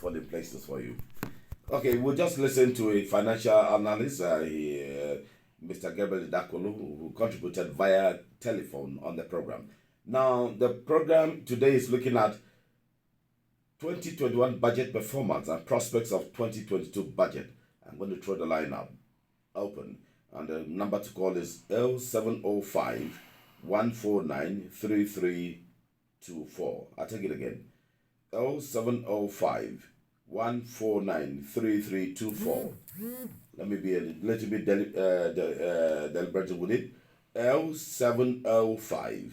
falling places for you. Okay, we'll just listen to a financial analyst, Mr. Gabriel Dakolo, who contributed via telephone on the program. Now, the program today is looking at 2021 budget performance and prospects of 2022 budget. I'm going to throw the line up open, and the number to call is L705 149 3324. I'll take it again. L705 149 3324. Let me be a little bit deliberative with it. L705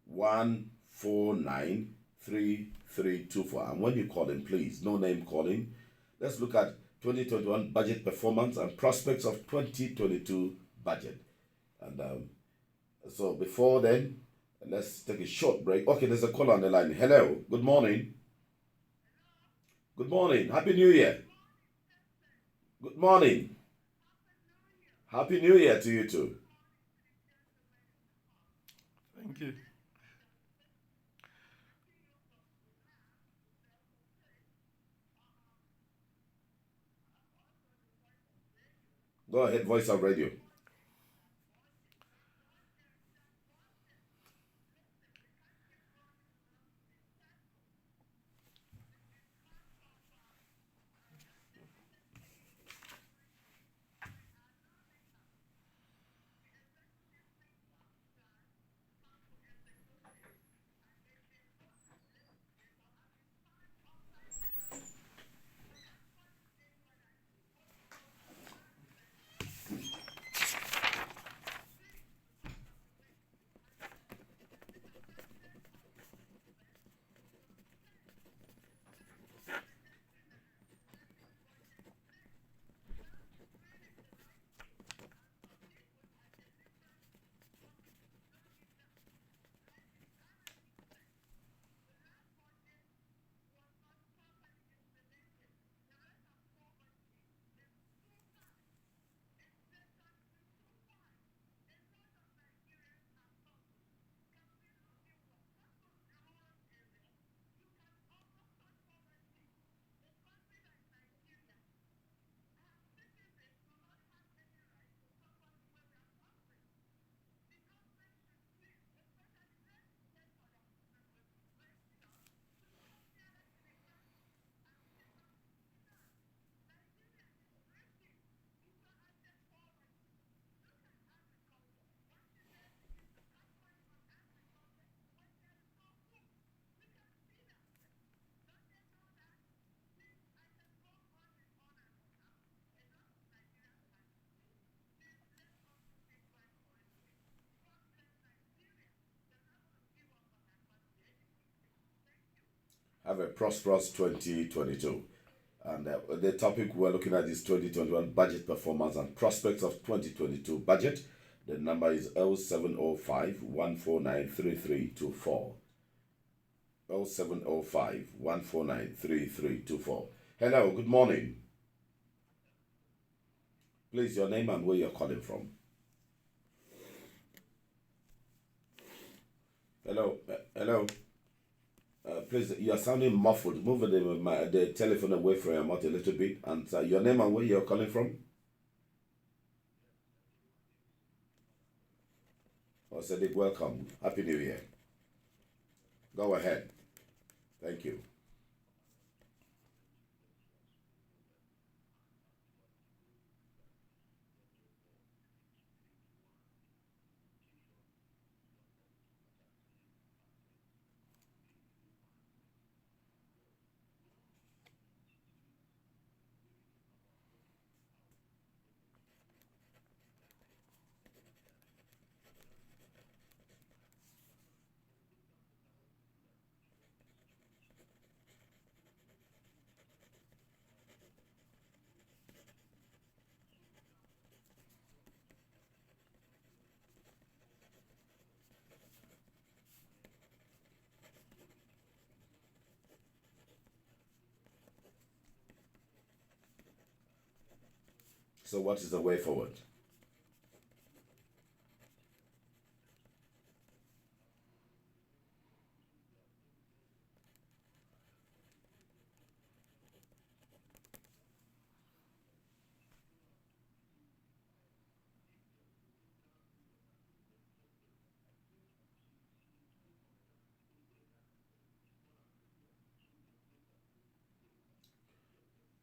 149 3324. And when you call in, please, no name calling. Let's look at 2021 budget performance and prospects of 2022 budget. And so before then, let's take a short break. Okay, there's a caller on the line. Hello, good morning. Good morning. Happy New Year. Good morning. Happy New Year to you too. Thank you. Go ahead, voice of radio. Have a prosperous 2022. And the topic we're looking at is 2021 budget performance and prospects of 2022 budget. The number is L705 149 3324. L705 149 3324. Hello, good morning. Please, your name and where you're calling from. Hello, hello. Please, you are sounding muffled. Move the telephone away from your mouth a little bit. And your name and where you're calling from? Oh, Sadiq, welcome. Happy New Year. Go ahead. Thank you. So what is the way forward?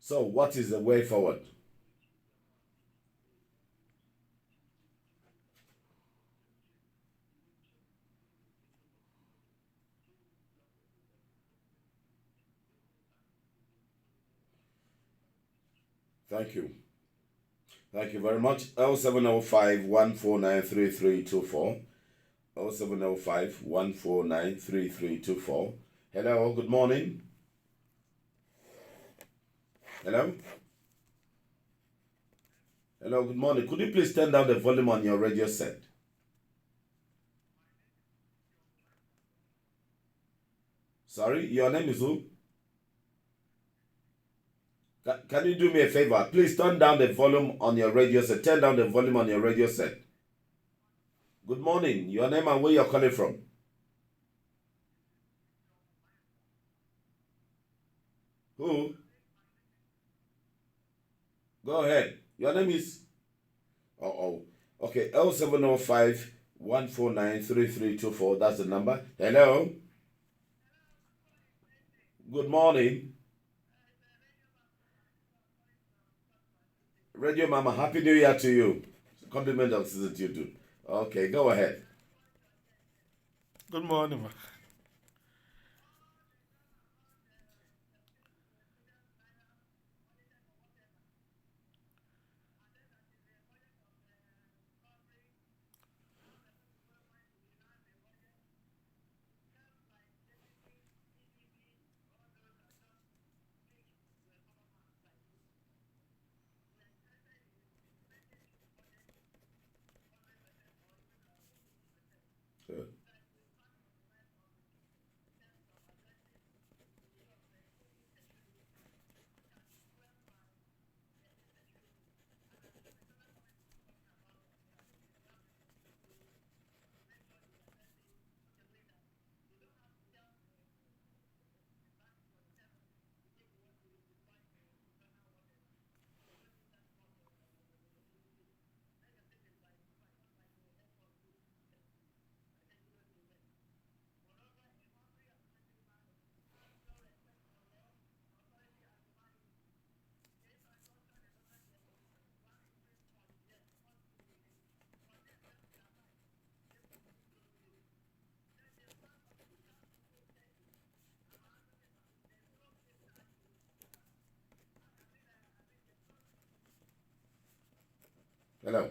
So, what is the way forward? Thank you. Thank you very much. 0705 149 3324. 0705 149 3324. Hello, good morning. Hello? Hello, good morning. Could you please turn down the volume on your radio set? Sorry, your name is who? Can you do me a favor? Please turn down the volume on your radio set. Turn down the volume on your radio set. Good morning. Your name and where you're calling from? Who? Go ahead. Your name is? Oh. Okay, L705 149 3324. That's the number. Hello? Good morning. Radio Mama, Happy New Year to you. Compliment of season to you too. Okay, go ahead. Good morning, ma. Good. Hello.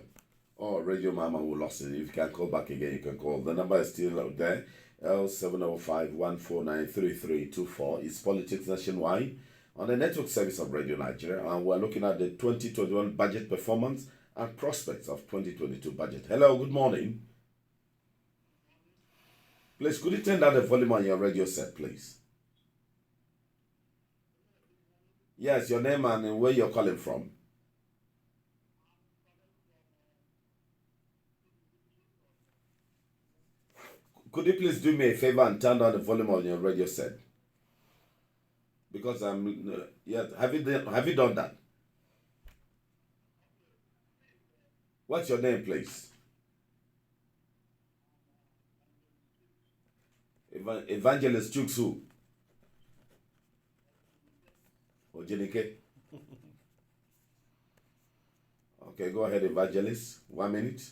Oh, Radio Mama will lost it. If you can call back again, you can call. The number is still out there. L705 149 3324. It's Politics Nationwide on the network service of Radio Nigeria. And we're looking at the 2021 budget performance and prospects of 2022 budget. Hello, good morning. Please, could you turn down the volume on your radio set, please? Yes, your name and where you're calling from. Could you please do me a favor and turn down the volume on your radio set? Because I'm yeah. Have you done that? What's your name, please? Evangelist Chuksu Ojenike. Okay, go ahead, Evangelist. 1 minute.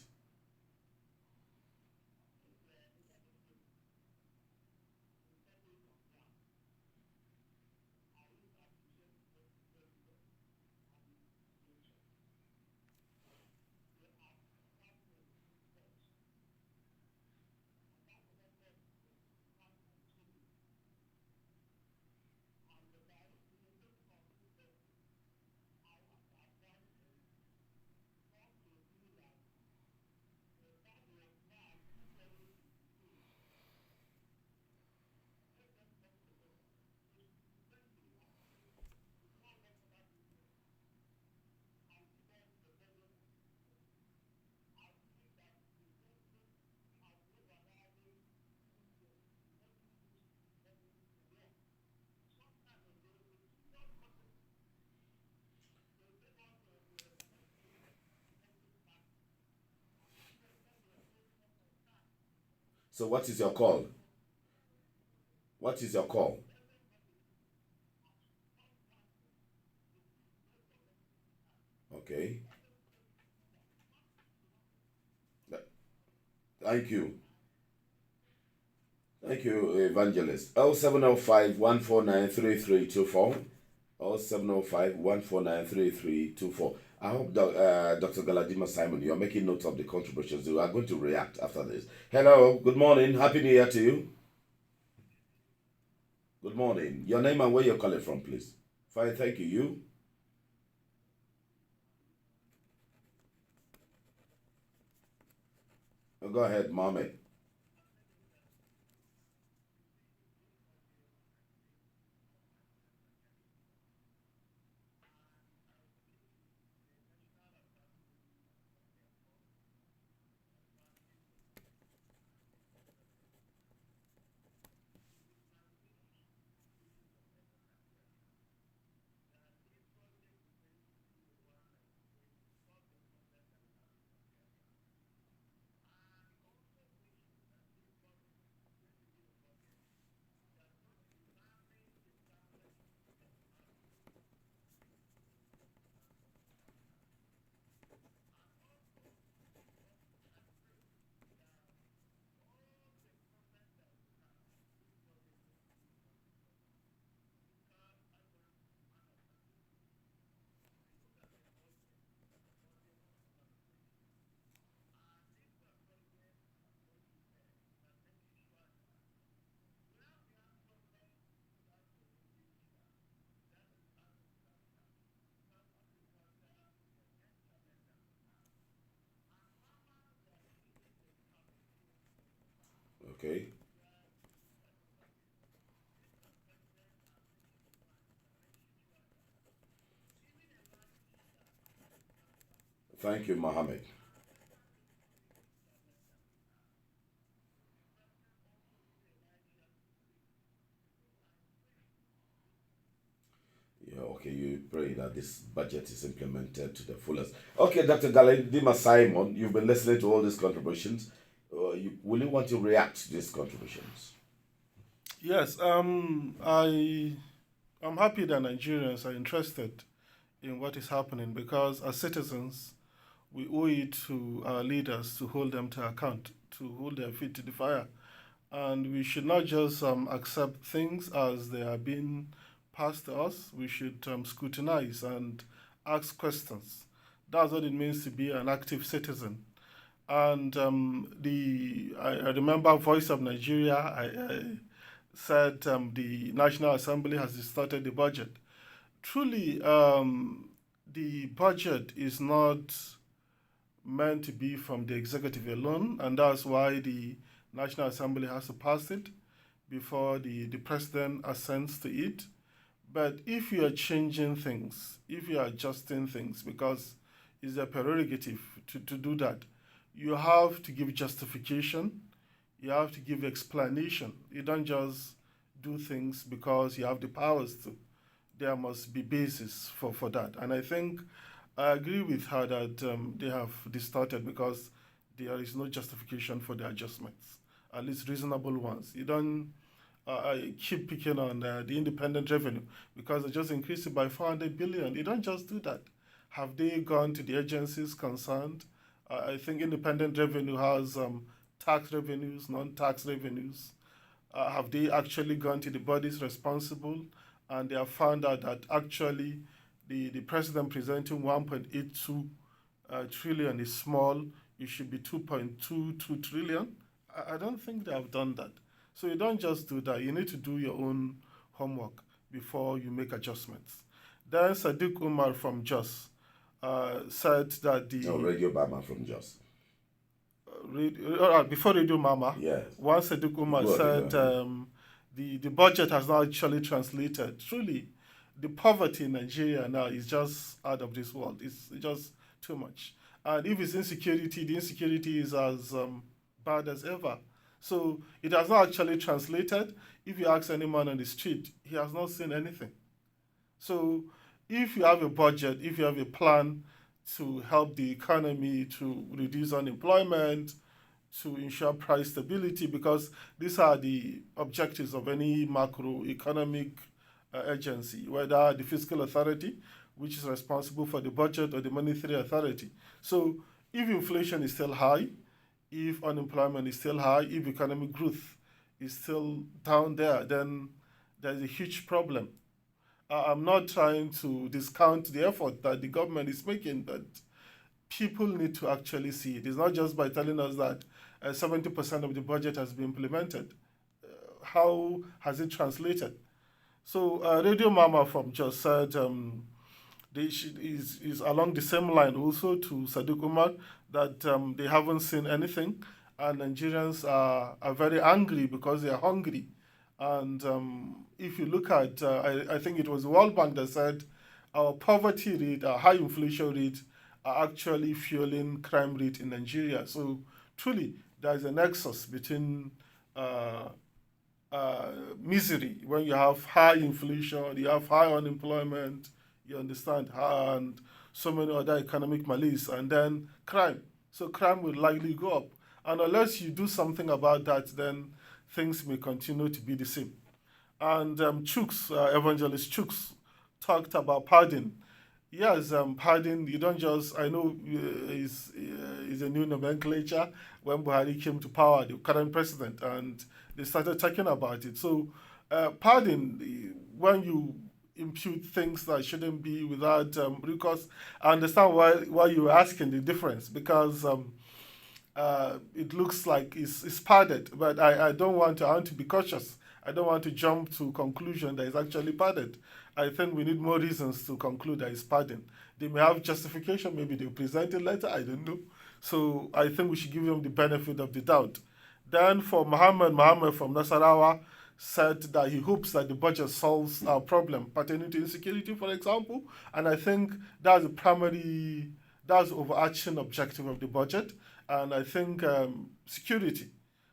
So, what is your call? What is your call? Okay. Thank you. Thank you, Evangelist. 0705 149 3324. 0705 149 3324. I hope Dr. Galadima Simon, you are making notes of the contributions. You are going to react after this. Hello, good morning. Happy New Year to you. Good morning. Your name and where you're calling from, please. Fine, thank you. You? Go ahead, Mohammed. Okay. Thank you, Mohammed. Yeah, okay, you pray that this budget is implemented to the fullest. Okay, Dr. Galadima Simon, you've been listening to all these contributions. Will you want to react to these contributions? Yes, I'm happy that Nigerians are interested in what is happening because as citizens, we owe it to our leaders to hold them to account, to hold their feet to the fire. And we should not just accept things as they are being passed to us. We should scrutinize and ask questions. That's what it means to be an active citizen. And I remember Voice of Nigeria. I said the National Assembly has distorted the budget. Truly, the budget is not meant to be from the executive alone, and that's why the National Assembly has to pass it before the president assents to it. But if you are changing things, if you are adjusting things, because it's a prerogative to do that, you have to give justification, you have to give explanation. You don't just do things because you have the powers to. There must be basis for that. And I think I agree with her that they have distorted because there is no justification for the adjustments, at least reasonable ones. You don't I keep picking on the independent revenue because they just increased it by 400 billion. You don't just do that. Have they gone to the agencies concerned? I think independent revenue has tax revenues, non-tax revenues. Have they actually gone to the bodies responsible and they have found out that actually the president presenting 1.82 trillion is small, it should be 2.22 trillion? I don't think they have done that. So you don't just do that. You need to do your own homework before you make adjustments. Then Sadiq Umar from Jos said that No, Radio Bama from Jos. before Radio Mama, Yes. once Sadiq Umar Go ahead, said go ahead. the budget has not actually translated. Truly, the poverty in Nigeria now is just out of this world. It's just too much. And if it's insecurity, the insecurity is as bad as ever. So it has not actually translated. If you ask any man on the street, he has not seen anything. So if you have a budget, if you have a plan to help the economy, to reduce unemployment, to ensure price stability, because these are the objectives of any macroeconomic agency, whether the fiscal authority which is responsible for the budget, or the monetary authority. So if inflation is still high, if unemployment is still high, if economic growth is still down there, then there's a huge problem. I'm not trying to discount the effort that the government is making, but people need to actually see it. It's not just by telling us that 70% of the budget has been implemented. How has it translated? So Radio Mama from Jos said is along the same line also to Sadiq Umar, that they haven't seen anything, and Nigerians are very angry because they are hungry. And if you look at, I think it was the World Bank that said our poverty rate, our high inflation rate, are actually fueling crime rate in Nigeria. So truly, there is a nexus between uh, misery when you have high inflation, you have high unemployment, you understand, and so many other economic malaise, and then crime. So crime will likely go up. And unless you do something about that, then things may continue to be the same. And Evangelist Chooks, talked about pardon. Yes, pardon, you don't just, I know is a new nomenclature when Buhari came to power, the current president, and they started talking about it. So, pardon, when you impute things that shouldn't be without recourse, I understand why you were asking the difference, because it looks like it's padded, but I want to be cautious. I don't want to jump to conclusion that it's actually padded. I think we need more reasons to conclude that it's padding. They may have justification, maybe they'll present it later, I don't know. So I think we should give them the benefit of the doubt. Then for Mohammed from Nasarawa said that he hopes that the budget solves our problem pertaining to insecurity, for example. And I think that's the overarching objective of the budget. And I think security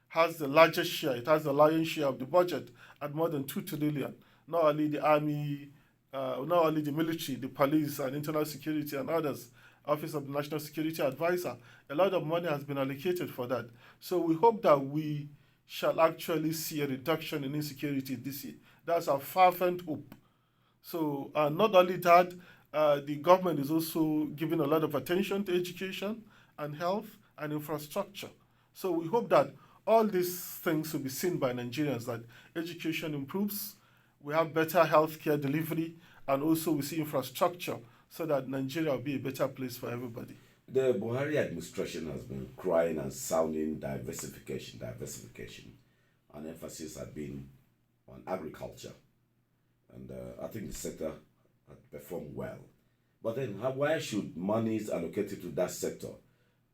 has the largest share. It has the lion's share of the budget at more than 2 trillion. Not only the army, not only the military, the police and internal security and others. Office of the National Security Advisor. A lot of money has been allocated for that. So we hope that we shall actually see a reduction in insecurity this year. That's our fervent hope. So not only that, the government is also giving a lot of attention to education and health and infrastructure. So we hope that all these things will be seen by Nigerians, that education improves, we have better healthcare delivery, and also we see infrastructure so that Nigeria will be a better place for everybody. The Buhari administration has been crying and sounding diversification. An emphasis has been on agriculture. And I think the sector has performed well. But then why should monies allocated to that sector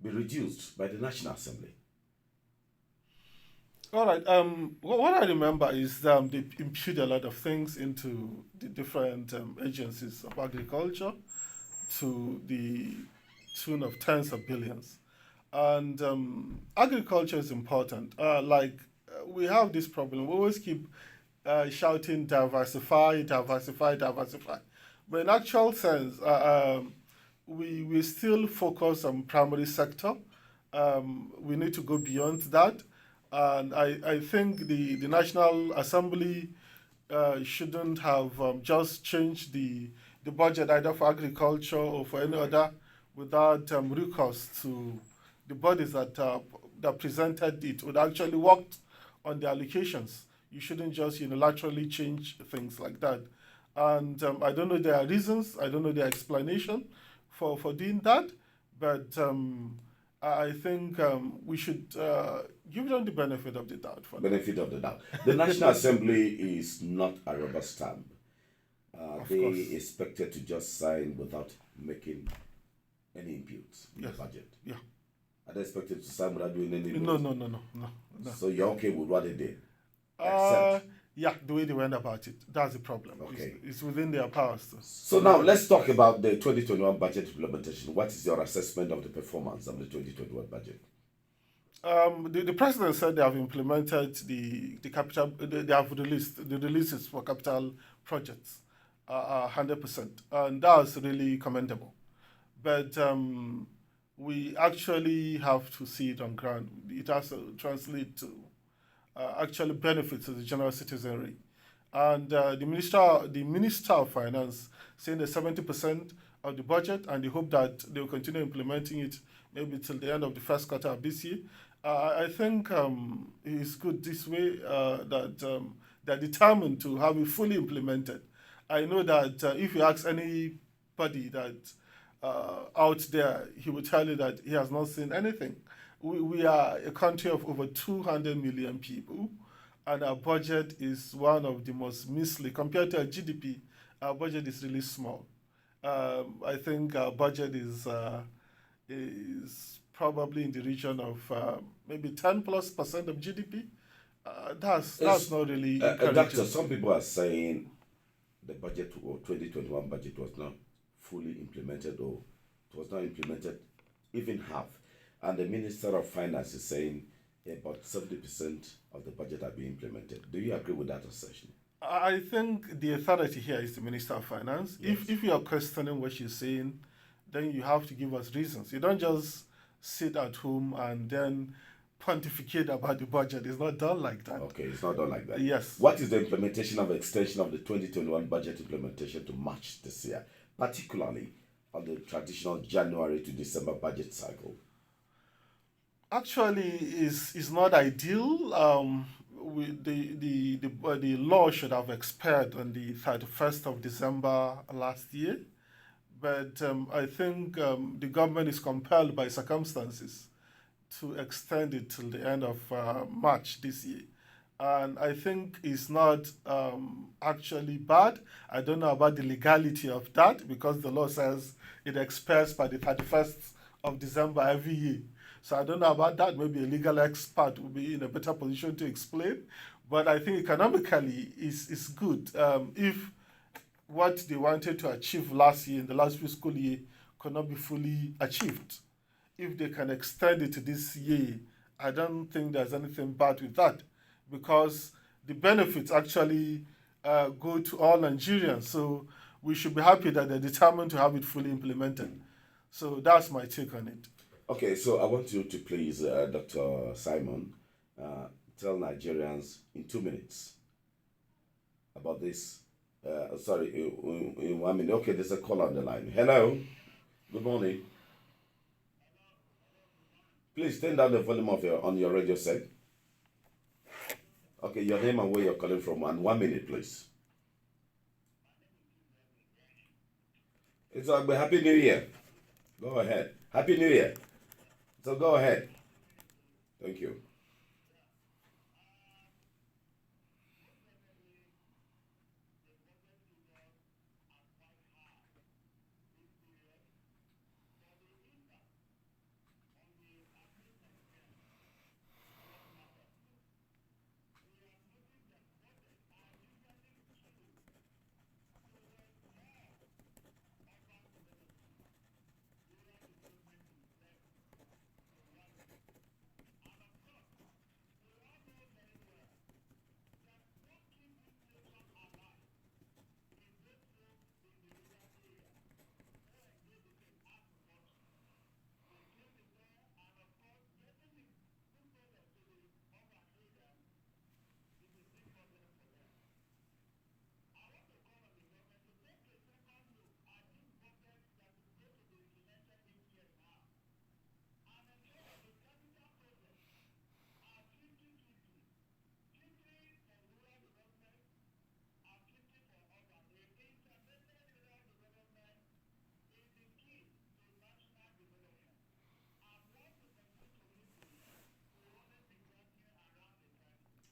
be reduced by the National Assembly? All right. What I remember is they impute a lot of things into the different agencies of agriculture to the tune of tens of billions. And agriculture is important. We have this problem. We always keep shouting diversify, diversify, diversify. But in actual sense, we still focus on primary sector. We need to go beyond that. And I think the National Assembly shouldn't have just changed the budget either for agriculture or for any other without recourse to the bodies that presented it, would actually worked on the allocations. You shouldn't just unilaterally change things like that. And I don't know their reasons, I don't know their explanation for doing that, but I think we should give them the benefit of the doubt. Benefit of the doubt. The National Assembly is not a rubber stamp. They expected to just sign without making any inputs in the budget. Yeah. Are they expected to sign without doing any inputs? No. So you're okay with what they did? Yeah, the way they went about it. That's the problem. Okay. It's within their powers. So now let's talk about the 2021 budget implementation. What is your assessment of the performance of the 2021 budget? The president said they have implemented the capital. They have released the releases for capital projects, 100%, and that's really commendable. But we actually have to see it on ground. It has to translate to actually benefits to the general citizenry. And the minister of finance saying that 70% of the budget, and they hope that they will continue implementing it maybe till the end of the first quarter of this year. I think it's good this way that they're determined to have it fully implemented. I know that if you ask anybody that out there, he will tell you that he has not seen anything. We are a country of over 200 million people, and our budget is one of the most measly. Compared to our GDP, our budget is really small. I think our budget is probably in the region of maybe 10+% of GDP. That's not really encouraging. Doctor, some people are saying the budget or 2021 budget was not fully implemented, or it was not implemented even half. And the Minister of Finance is saying about 70% of the budget are being implemented. Do you agree with that assertion? I think the authority here is the Minister of Finance. Yes. If you are questioning what she's saying, then you have to give us reasons. You don't just sit at home and then pontificate about the budget. It's not done like that. Okay, it's not done like that. Yes. What is the implementation of extension of the 2021 budget implementation to March this year, particularly on the traditional January to December budget cycle? Actually, is not ideal. The law should have expired on the 31st of December last year, but I think the government is compelled by circumstances to extend it till the end of March this year. And I think it's not actually bad. I don't know about the legality of that, because the law says it expires by the 31st of December every year. So I don't know about that. Maybe a legal expert will be in a better position to explain. But I think economically it's good. If what they wanted to achieve last year, in the last fiscal year, could not be fully achieved, if they can extend it to this year, I don't think there's anything bad with that, because the benefits actually go to all Nigerians. So we should be happy that they're determined to have it fully implemented. So that's my take on it. Okay, so I want you to please, Dr. Simon, tell Nigerians in 2 minutes about this. Sorry, in 1 minute. Okay, there's a call on the line. Hello, good morning. Please turn down the volume of on your radio set. Okay, your name and where you're calling from, and 1 minute, please. It's a Happy New Year. Go ahead. Happy New Year. So go ahead. Thank you.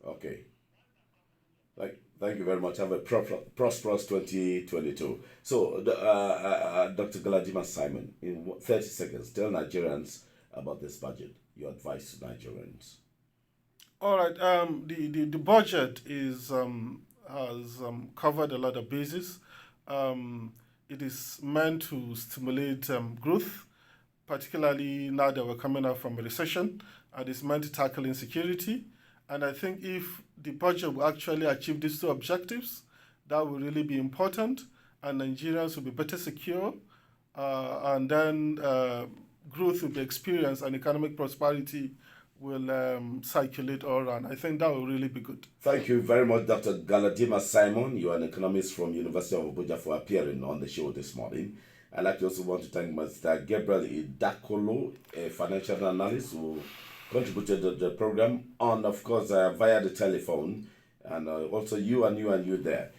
Okay. Thank you very much. Have a prosperous 2022. So, Dr. Galadima Simon, in 30 seconds, tell Nigerians about this budget, your advice to Nigerians. All right. The budget has covered a lot of bases. It is meant to stimulate growth, particularly now that we're coming out from a recession, and it's meant to tackle insecurity. And I think if the budget will actually achieve these two objectives, that will really be important, and Nigerians will be better secure, and then growth will be experienced, and economic prosperity will circulate all around. I think that will really be good. Thank you very much, Dr. Galadima Simon. You are an economist from University of Abuja for appearing on the show this morning. I'd like to also want to thank Mr. Gabriel Idakolo, a financial analyst who contributed to the program on, of course, via the telephone, and also you there.